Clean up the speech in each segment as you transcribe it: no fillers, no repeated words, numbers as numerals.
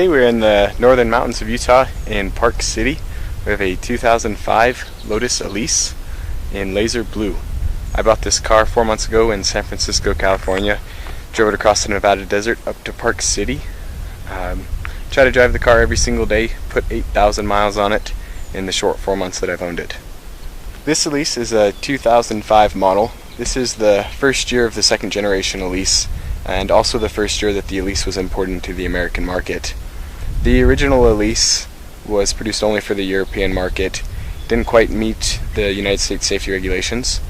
Today we're in the northern mountains of Utah in Park City. We have a 2005 Lotus Elise in laser blue. I bought this car 4 months ago in San Francisco, California. Drove it across the Nevada desert up to Park City. Try to drive the car every single day, put 8,000 miles on it in the short 4 months that I've owned it. This Elise is a 2005 model. This is the first year of the second generation Elise, and also the first year that the Elise was imported into the American market. The original Elise was produced only for the European market, didn't quite meet the United States safety regulations.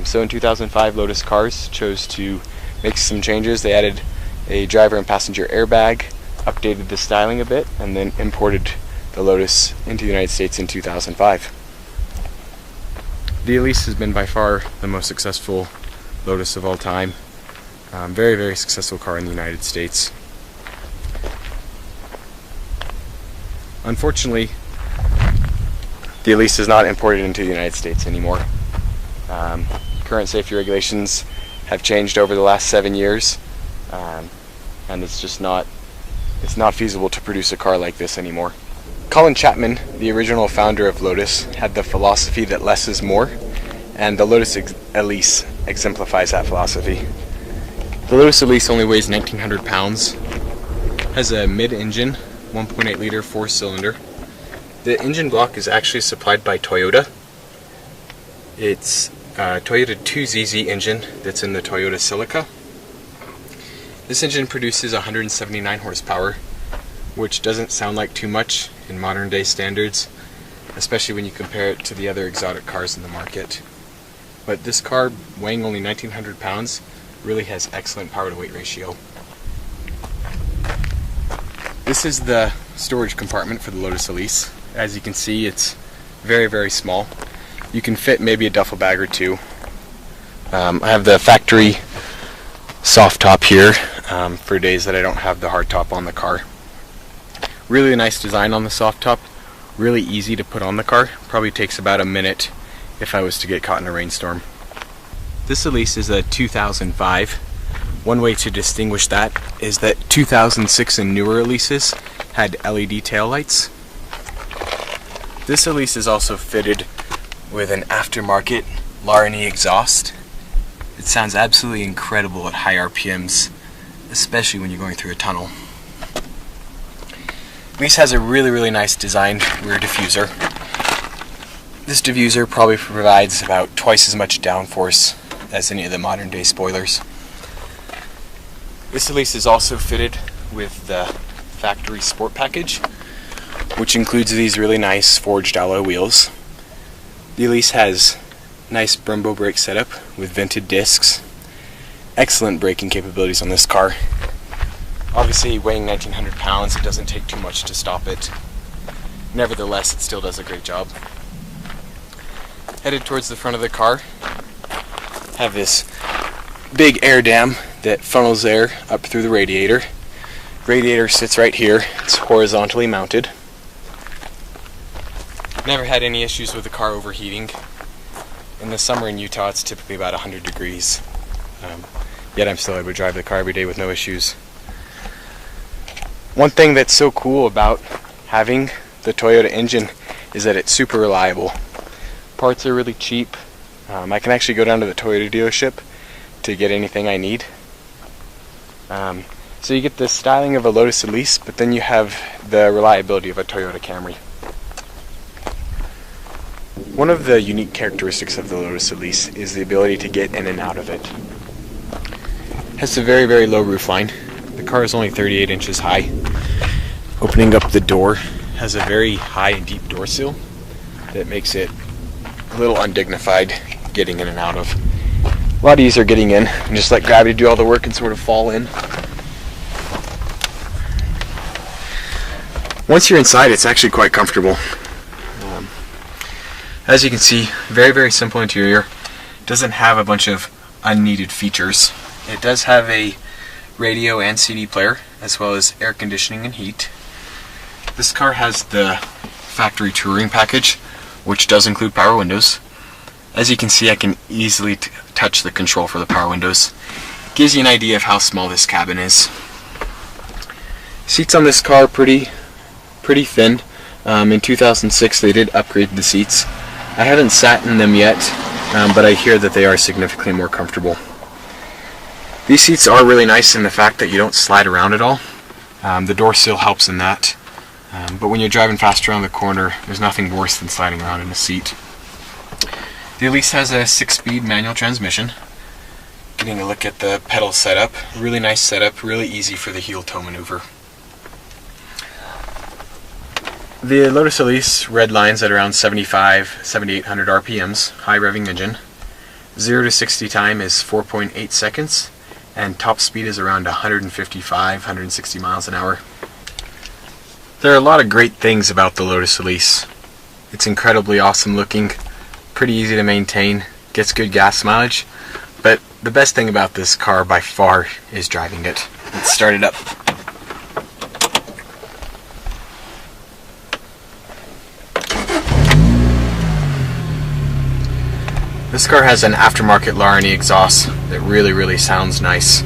So in 2005, Lotus Cars chose to make some changes. They added a driver and passenger airbag, updated the styling a bit, and then imported the Lotus into the United States in 2005. The Elise has been by far the most successful Lotus of all time. Very, very successful car in the United States. Unfortunately, the Elise is not imported into the United States anymore. Current safety regulations have changed over the last 7 years, and it's just not feasible to produce a car like this anymore. Colin Chapman, the original founder of Lotus, had the philosophy that less is more, and the Lotus Elise exemplifies that philosophy. The Lotus Elise only weighs 1,900 pounds, has a mid-engine, 1.8 liter 4-cylinder. The engine block is actually supplied by Toyota. It's a Toyota 2ZZ engine that's in the Toyota Celica. This engine produces 179 horsepower, which doesn't sound like too much in modern day standards, especially when you compare it to the other exotic cars in the market. But this car, weighing only 1,900 pounds, really has excellent power to weight ratio. This is the storage compartment for the Lotus Elise. As you can see, it's very, very small. You can fit maybe a duffel bag or two. I have the factory soft top here for days that I don't have the hard top on the car. Really nice design on the soft top, really easy to put on the car. Probably takes about a minute if I was to get caught in a rainstorm. This Elise is a 2005. One way to distinguish that is that 2006 and newer Elises had LED taillights. This Elise is also fitted with an aftermarket Larney exhaust. It sounds absolutely incredible at high RPMs, especially when you're going through a tunnel. Elise has a really, really nice designed rear diffuser. This diffuser probably provides about twice as much downforce as any of the modern day spoilers. This Elise is also fitted with the factory sport package, which includes these really nice forged alloy wheels. The Elise has nice Brembo brake setup with vented discs. Excellent braking capabilities on this car. Obviously, weighing 1,900 pounds, it doesn't take too much to stop it. Nevertheless, it still does a great job. Headed towards the front of the car, have this big air dam that funnels air up through the radiator. Radiator sits right here. It's horizontally mounted. Never had any issues with the car overheating. In the summer in Utah, it's typically about 100 degrees. Yet I'm still able to drive the car every day with no issues. One thing that's so cool about having the Toyota engine is that it's super reliable. Parts are really cheap. I can actually go down to the Toyota dealership to get anything I need. So you get the styling of a Lotus Elise, but then you have the reliability of a Toyota Camry. One of the unique characteristics of the Lotus Elise is the ability to get in and out of it. It has a very, very low roofline. The car is only 38 inches high. Opening up the door has a very high and deep door sill that makes it a little undignified getting in and out of. A lot easier getting in and just let gravity do all the work and sort of fall in. Once you're inside, it's actually quite comfortable. As you can see, very, very simple interior. Doesn't have a bunch of unneeded features. It does have a radio and CD player, as well as air conditioning and heat. This car has the factory touring package, which does include power windows. As you can see, I can easily touch the control for the power windows. Gives you an idea of how small this cabin is. Seats on this car are pretty thin. In 2006 they did upgrade the seats. I haven't sat in them yet, but I hear that they are significantly more comfortable. These seats are really nice in the fact that you don't slide around at all. The door sill helps in that. But when you're driving fast around the corner, there's nothing worse than sliding around in a seat. The Elise has a 6-speed manual transmission. Getting a look at the pedal setup. Really nice setup, really easy for the heel toe maneuver. The Lotus Elise red lines at around 7,800 RPMs, high revving engine. 0 to 60 time is 4.8 seconds, and top speed is around 155, 160 miles an hour. There are a lot of great things about the Lotus Elise. It's incredibly awesome looking, pretty easy to maintain, gets good gas mileage, but the best thing about this car by far is driving it. Let's start it up. This car has an aftermarket Larani exhaust that really sounds nice.